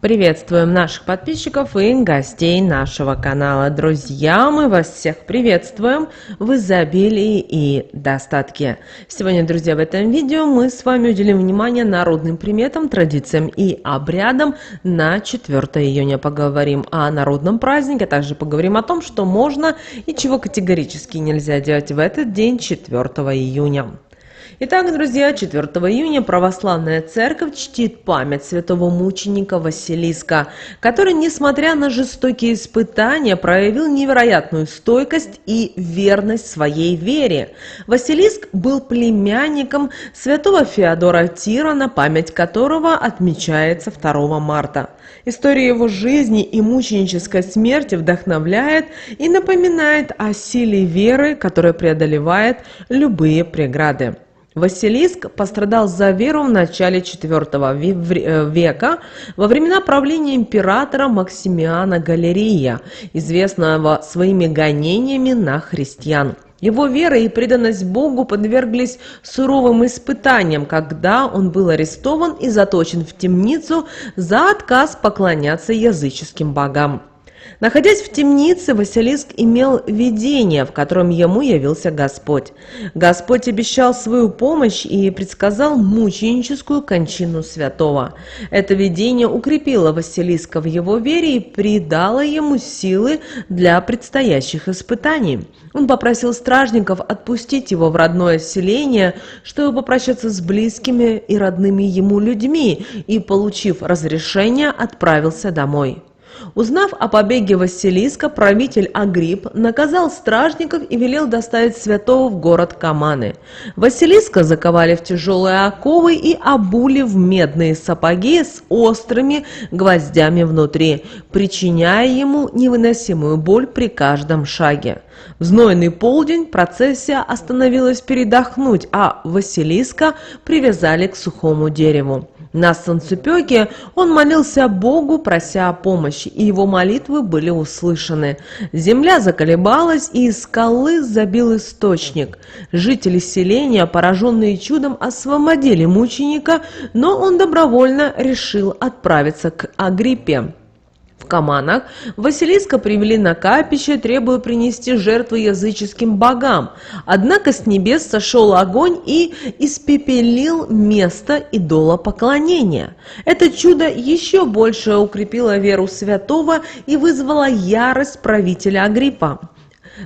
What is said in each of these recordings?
Приветствуем наших подписчиков и гостей нашего канала. Друзья, мы вас всех приветствуем в изобилии и достатке. Сегодня, друзья, в этом видео мы с вами уделим внимание народным приметам, традициям и обрядам на 4 июня. Поговорим о народном празднике, а также поговорим о том, что можно и чего категорически нельзя делать в этот день, 4 июня. Итак, друзья, 4 июня православная церковь чтит память святого мученика Василиска, который, несмотря на жестокие испытания, проявил невероятную стойкость и верность своей вере. Василиск был племянником святого Феодора Тирона, память которого отмечается 2 марта. История его жизни и мученической смерти вдохновляет и напоминает о силе веры, которая преодолевает любые преграды. Василиск пострадал за веру в начале IV века во времена правления императора Максимиана Галерия, известного своими гонениями на христиан. Его вера и преданность Богу подверглись суровым испытаниям, когда он был арестован и заточен в темницу за отказ поклоняться языческим богам. Находясь в темнице, Василиск имел видение, в котором ему явился Господь. Господь обещал свою помощь и предсказал мученическую кончину святого. Это видение укрепило Василиска в его вере и придало ему силы для предстоящих испытаний. Он попросил стражников отпустить его в родное селение, чтобы попрощаться с близкими и родными ему людьми, и, получив разрешение, отправился домой. Узнав о побеге Василиска, правитель Агрипп наказал стражников и велел доставить святого в город Каманы. Василиска заковали в тяжелые оковы и обули в медные сапоги с острыми гвоздями внутри, причиняя ему невыносимую боль при каждом шаге. В знойный полдень процессия остановилась передохнуть, а Василиска привязали к сухому дереву. На солнцепеке он молился Богу, прося о помощи, и его молитвы были услышаны. Земля заколебалась, и из скалы забил источник. Жители селения, пораженные чудом, освободили мученика, но он добровольно решил отправиться к Агриппе. В Каманах Василиска привели на капище, требуя принести жертвы языческим богам. Однако с небес сошел огонь и испепелил место идолопоклонения. Это чудо еще больше укрепило веру святого и вызвало ярость правителя Агриппа.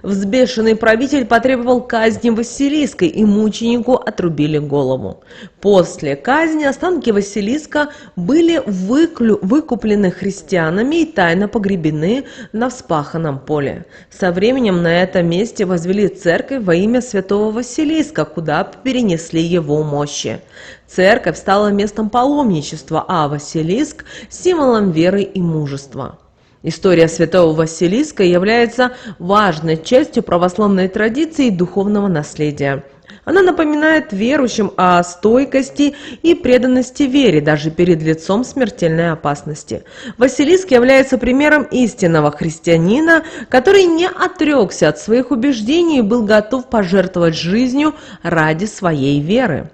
Взбешенный правитель потребовал казни Василиска, и мученику отрубили голову. После казни останки Василиска были выкуплены христианами и тайно погребены на вспаханном поле. Со временем на этом месте возвели церковь во имя святого Василиска, куда перенесли его мощи. Церковь стала местом паломничества, а Василиск – символом веры и мужества. История святого Василиска является важной частью православной традиции и духовного наследия. Она напоминает верующим о стойкости и преданности вере даже перед лицом смертельной опасности. Василиск является примером истинного христианина, который не отрекся от своих убеждений и был готов пожертвовать жизнью ради своей веры.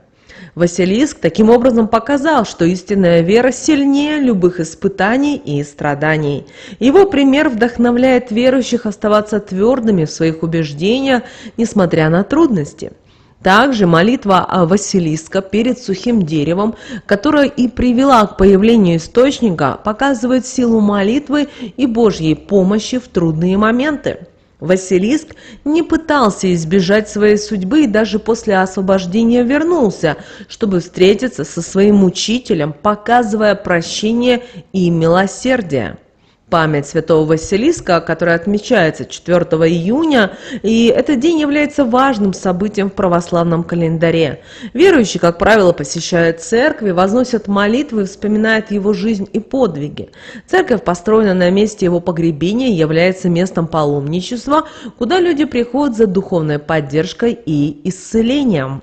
Василиск таким образом показал, что истинная вера сильнее любых испытаний и страданий. Его пример вдохновляет верующих оставаться твердыми в своих убеждениях, несмотря на трудности. Также молитва о Василиска перед сухим деревом, которая и привела к появлению источника, показывает силу молитвы и Божьей помощи в трудные моменты. Василиск не пытался избежать своей судьбы и даже после освобождения вернулся, чтобы встретиться со своим учителем, показывая прощение и милосердие. Память святого Василиска, которая отмечается 4 июня, и этот день является важным событием в православном календаре. Верующие, как правило, посещают церкви, возносят молитвы и вспоминают его жизнь и подвиги. Церковь, построенная на месте его погребения, является местом паломничества, куда люди приходят за духовной поддержкой и исцелением.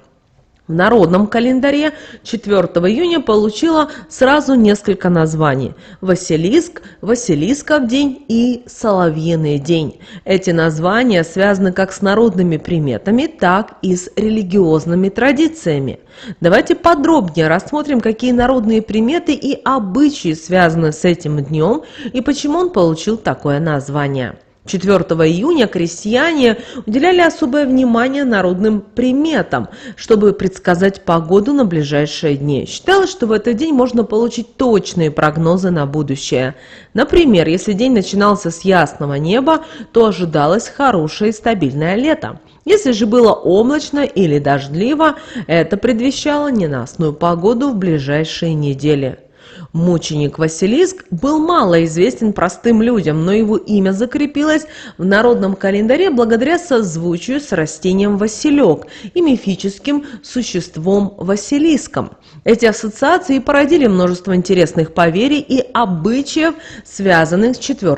В народном календаре 4 июня получила сразу несколько названий: Василиск, Василисков день и Соловьиный день. Эти названия связаны как с народными приметами, так и с религиозными традициями. Давайте подробнее рассмотрим, какие народные приметы и обычаи связаны с этим днем и почему он получил такое название. 4 июня крестьяне уделяли особое внимание народным приметам, чтобы предсказать погоду на ближайшие дни. Считалось, что в этот день можно получить точные прогнозы на будущее. Например, если день начинался с ясного неба, то ожидалось хорошее и стабильное лето. Если же было облачно или дождливо, это предвещало ненастную погоду в ближайшие недели. Мученик Василиск был мало известен простым людям, но его имя закрепилось в народном календаре благодаря созвучию с растением василек и мифическим существом Василиском. Эти ассоциации породили множество интересных поверий и обычаев, связанных с 4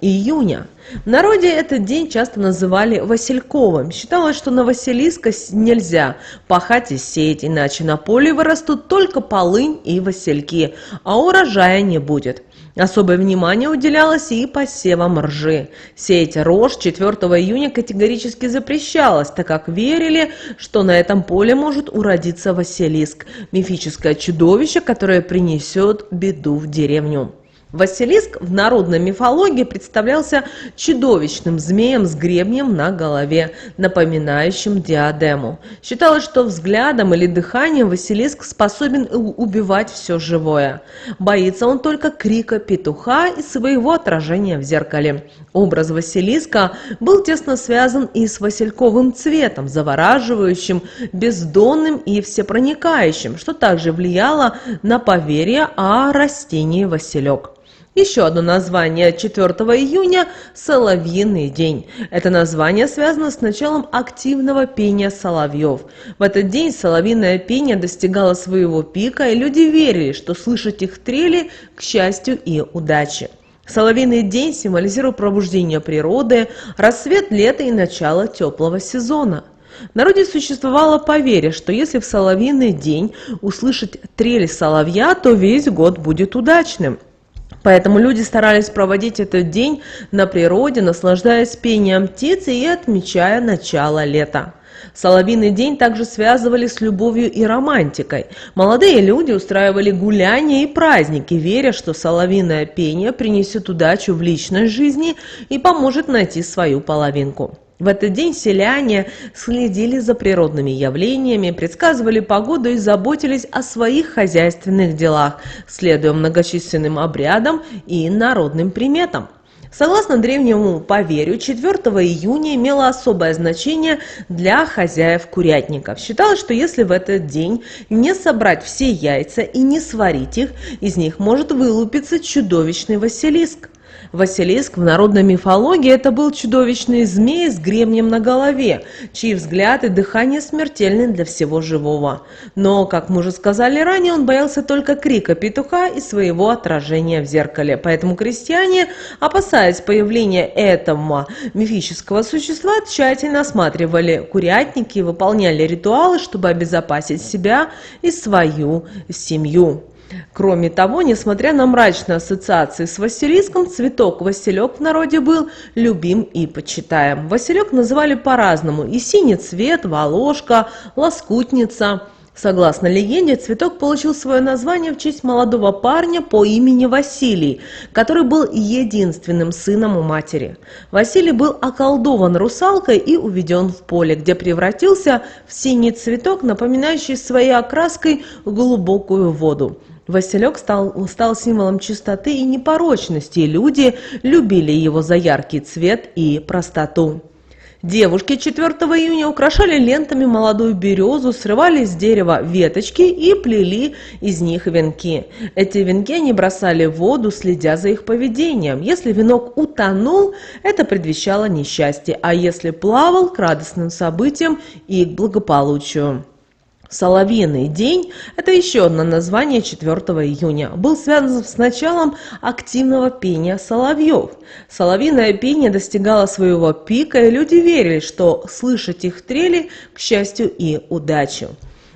июня. В народе этот день часто называли Васильковым. Считалось, что на Василиска нельзя пахать и сеять, иначе на поле вырастут только полынь и васильки, а урожая не будет. Особое внимание уделялось и посевам ржи. Сеять рожь 4 июня категорически запрещалось, так как верили, что на этом поле может уродиться Василиск, мифическое чудовище, которое принесет беду в деревню. Василиск в народной мифологии представлялся чудовищным змеем с гребнем на голове, напоминающим диадему. Считалось, что взглядом или дыханием Василиск способен убивать все живое. Боится он только крика петуха и своего отражения в зеркале. Образ Василиска был тесно связан и с васильковым цветом, завораживающим, бездонным и всепроникающим, что также влияло на поверье о растении василек. Еще одно название 4 июня – Соловьиный день. Это название связано с началом активного пения соловьев. В этот день соловьиное пение достигало своего пика, и люди верили, что слышать их трели к счастью и удаче. Соловьиный день символизирует пробуждение природы, рассвет лета и начало теплого сезона. В народе существовало поверье, что если в соловьиный день услышать трель соловья, то весь год будет удачным. Поэтому люди старались проводить этот день на природе, наслаждаясь пением птиц и отмечая начало лета. Соловьиный день также связывали с любовью и романтикой. Молодые люди устраивали гуляния и праздники, веря, что соловьиное пение принесет удачу в личной жизни и поможет найти свою половинку. В этот день селяне следили за природными явлениями, предсказывали погоду и заботились о своих хозяйственных делах, следуя многочисленным обрядам и народным приметам. Согласно древнему поверью, 4 июня имело особое значение для хозяев-курятников. Считалось, что если в этот день не собрать все яйца и не сварить их, из них может вылупиться чудовищный Василиск. Василиск в народной мифологии – это был чудовищный змей с гребнем на голове, чьи взгляд и дыхание смертельны для всего живого. Но, как мы уже сказали ранее, он боялся только крика петуха и своего отражения в зеркале. Поэтому крестьяне, опасаясь появления этого мифического существа, тщательно осматривали курятники и выполняли ритуалы, чтобы обезопасить себя и свою семью. Кроме того, несмотря на мрачные ассоциации с Василиском, цветок василек в народе был любим и почитаем. Василек называли по-разному: и синий цвет, волошка, лоскутница. Согласно легенде, цветок получил свое название в честь молодого парня по имени Василий, который был единственным сыном у матери. Василий был околдован русалкой и уведен в поле, где превратился в синий цветок, напоминающий своей окраской глубокую воду. Василек стал символом чистоты и непорочности, и люди любили его за яркий цвет и простоту. Девушки 4 июня украшали лентами молодую березу, срывали с дерева веточки и плели из них венки. Эти венки они бросали в воду, следя за их поведением. Если венок утонул, это предвещало несчастье, а если плавал, к радостным событиям и к благополучию. Соловьиный день – это еще одно название 4 июня. Был связан с началом активного пения соловьев. Соловьиное пение достигало своего пика, и люди верили, что слышать их трели к счастью и удаче.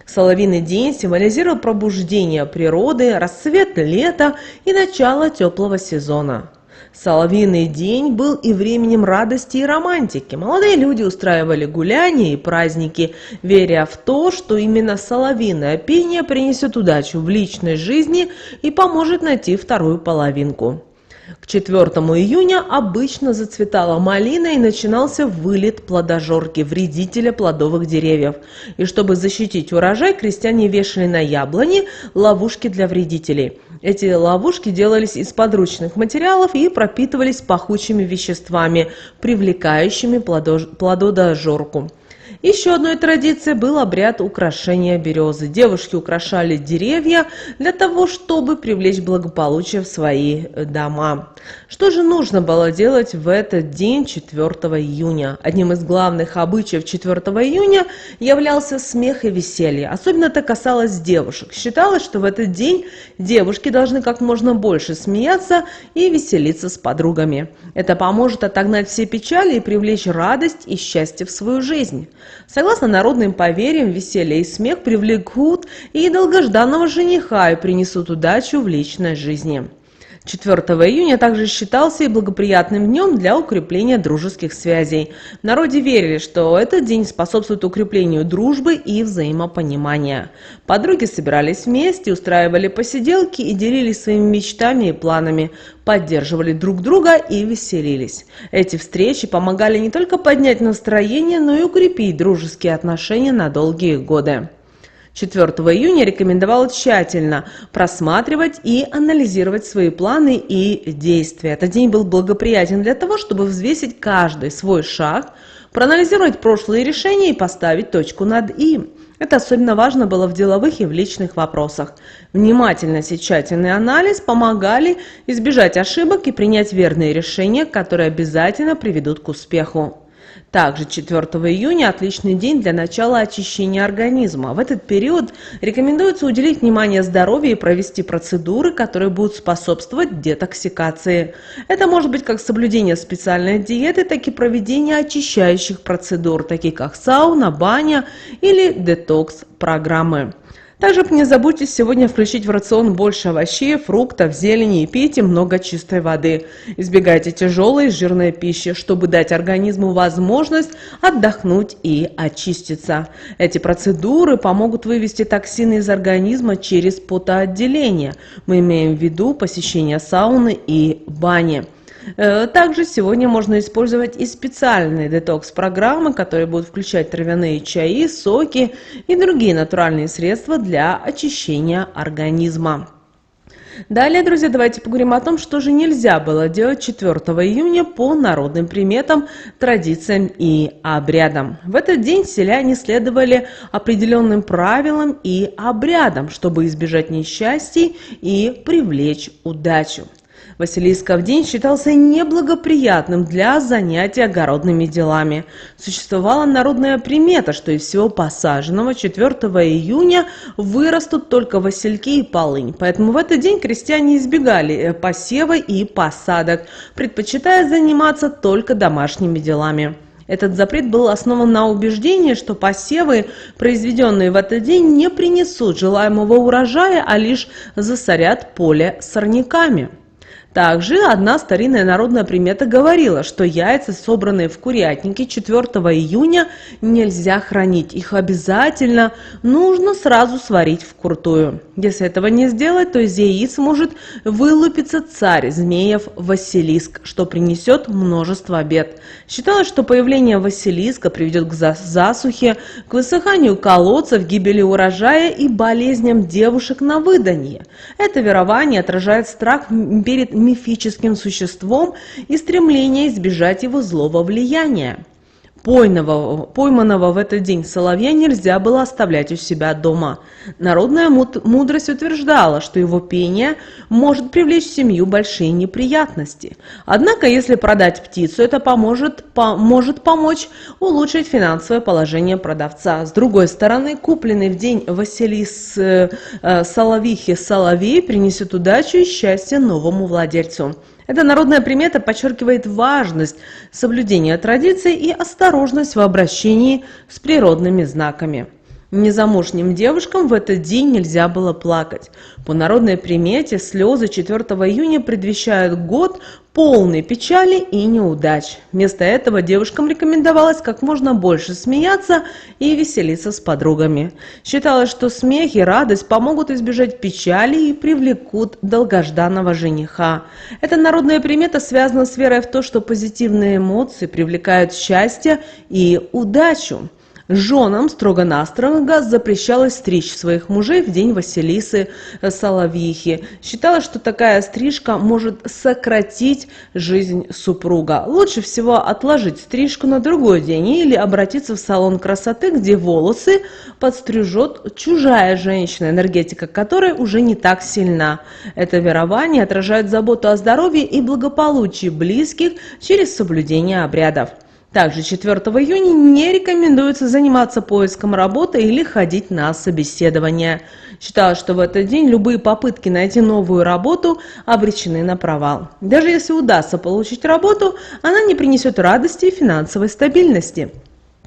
Соловьиный день символизировал пробуждение природы, расцвет лета и начало теплого сезона. Соловьиный день был и временем радости и романтики. Молодые люди устраивали гуляния и праздники, веря в то, что именно соловьиное пение принесет удачу в личной жизни и поможет найти вторую половинку. К 4 июня обычно зацветала малина и начинался вылет плодожорки, вредителя плодовых деревьев. И чтобы защитить урожай, крестьяне вешали на яблони ловушки для вредителей. Эти ловушки делались из подручных материалов и пропитывались пахучими веществами, привлекающими плододожорку. Еще одной традицией был обряд украшения березы. Девушки украшали деревья для того, чтобы привлечь благополучие в свои дома. Что же нужно было делать в этот день 4 июня? Одним из главных обычаев 4 июня являлся смех и веселье. Особенно это касалось девушек. Считалось, что в этот день девушки должны как можно больше смеяться и веселиться с подругами. Это поможет отогнать все печали и привлечь радость и счастье в свою жизнь. Согласно народным поверьям, веселье и смех привлекут и долгожданного жениха и принесут удачу в личной жизни. 4 июня также считался и благоприятным днем для укрепления дружеских связей. В народе верили, что этот день способствует укреплению дружбы и взаимопонимания. Подруги собирались вместе, устраивали посиделки и делились своими мечтами и планами, поддерживали друг друга и веселились. Эти встречи помогали не только поднять настроение, но и укрепить дружеские отношения на долгие годы. 4 июня рекомендовал тщательно просматривать и анализировать свои планы и действия. Этот день был благоприятен для того, чтобы взвесить каждый свой шаг, проанализировать прошлые решения и поставить точку над «и». Это особенно важно было в деловых и в личных вопросах. Внимательность и тщательный анализ помогали избежать ошибок и принять верные решения, которые обязательно приведут к успеху. Также 4 июня отличный день для начала очищения организма. В этот период рекомендуется уделить внимание здоровью и провести процедуры, которые будут способствовать детоксикации. Это может быть как соблюдение специальной диеты, так и проведение очищающих процедур, таких как сауна, баня или детокс-программы. Также не забудьте сегодня включить в рацион больше овощей, фруктов, зелени и пейте много чистой воды. Избегайте тяжелой и жирной пищи, чтобы дать организму возможность отдохнуть и очиститься. Эти процедуры помогут вывести токсины из организма через потоотделение. Мы имеем в виду посещение сауны и бани. Также сегодня можно использовать и специальные детокс-программы, которые будут включать травяные чаи, соки и другие натуральные средства для очищения организма. Далее, друзья, давайте поговорим о том, что же нельзя было делать 4 июня по народным приметам, традициям и обрядам. В этот день селяне следовали определенным правилам и обрядам, чтобы избежать несчастий и привлечь удачу. Василисков день считался неблагоприятным для занятий огородными делами. Существовала народная примета, что из всего посаженного 4 июня вырастут только васильки и полынь. Поэтому в этот день крестьяне избегали посева и посадок, предпочитая заниматься только домашними делами. Этот запрет был основан на убеждении, что посевы, произведенные в этот день, не принесут желаемого урожая, а лишь засорят поле сорняками. Также одна старинная народная примета говорила, что яйца, собранные в курятнике 4 июня, нельзя хранить. Их обязательно нужно сразу сварить вкрутую. Если этого не сделать, то из яиц может вылупиться царь змеев Василиск, что принесет множество бед. Считалось, что появление Василиска приведет к засухе, к высыханию колодцев, гибели урожая и болезням девушек на выданье. Это верование отражает страх перед мифическим существом и стремление избежать его злого влияния. Пойманного в этот день соловья нельзя было оставлять у себя дома. Народная мудрость утверждала, что его пение может привлечь в семью большие неприятности. Однако, если продать птицу, это может помочь улучшить финансовое положение продавца. С другой стороны, купленный в день соловихи соловей принесет удачу и счастье новому владельцу. Эта народная примета подчеркивает важность соблюдения традиций и осторожность в обращении с природными знаками. Незамужним девушкам в этот день нельзя было плакать. По народной примете слезы 4 июня предвещают год полный печали и неудач. Вместо этого девушкам рекомендовалось как можно больше смеяться и веселиться с подругами. Считалось, что смех и радость помогут избежать печали и привлекут долгожданного жениха. Эта народная примета связана с верой в то, что позитивные эмоции привлекают счастье и удачу. Женам строго-настрого запрещалось стричь своих мужей в день Василисы Соловьихи. Считалось, что такая стрижка может сократить жизнь супруга. Лучше всего отложить стрижку на другой день или обратиться в салон красоты, где волосы подстрижет чужая женщина, энергетика которой уже не так сильна. Это верование отражает заботу о здоровье и благополучии близких через соблюдение обрядов. Также 4 июня не рекомендуется заниматься поиском работы или ходить на собеседование. Считалось, что в этот день любые попытки найти новую работу обречены на провал. Даже если удастся получить работу, она не принесет радости и финансовой стабильности.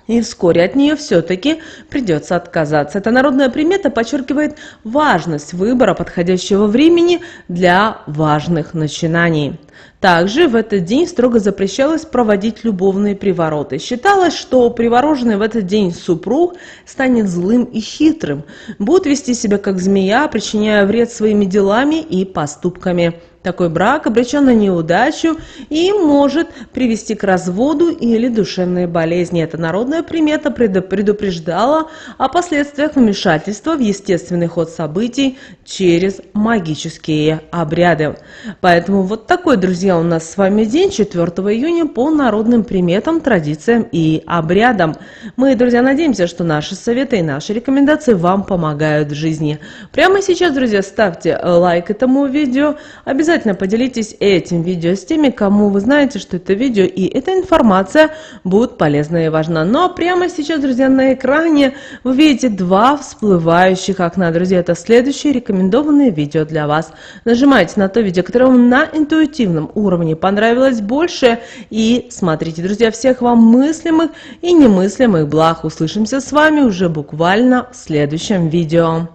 И вскоре от нее все-таки придется отказаться. Эта народная примета подчеркивает важность выбора подходящего времени для важных начинаний. Также в этот день строго запрещалось проводить любовные привороты. Считалось, что привороженный в этот день супруг станет злым и хитрым, будет вести себя как змея, причиняя вред своими делами и поступками. Такой брак обречен на неудачу и может привести к разводу или душевной болезни. Эта народная примета предупреждала о последствиях вмешательства в естественный ход событий через магические обряды. Поэтому вот такой, друзья, у нас с вами день 4 июня по народным приметам, традициям и обрядам. Мы, друзья, надеемся, что наши советы и наши рекомендации вам помогают в жизни. Прямо сейчас, друзья, ставьте лайк этому видео. Обязательно поделитесь этим видео с теми, кому вы знаете, что это видео и эта информация будет полезна и важна. Ну а прямо сейчас, друзья, на экране вы видите два всплывающих окна. Друзья, это следующие рекомендованные видео для вас. Нажимайте на то видео, которое вам на интуитивном уровне понравилось больше, и смотрите, друзья, всех вам мыслимых и немыслимых благ. Услышимся с вами уже буквально в следующем видео.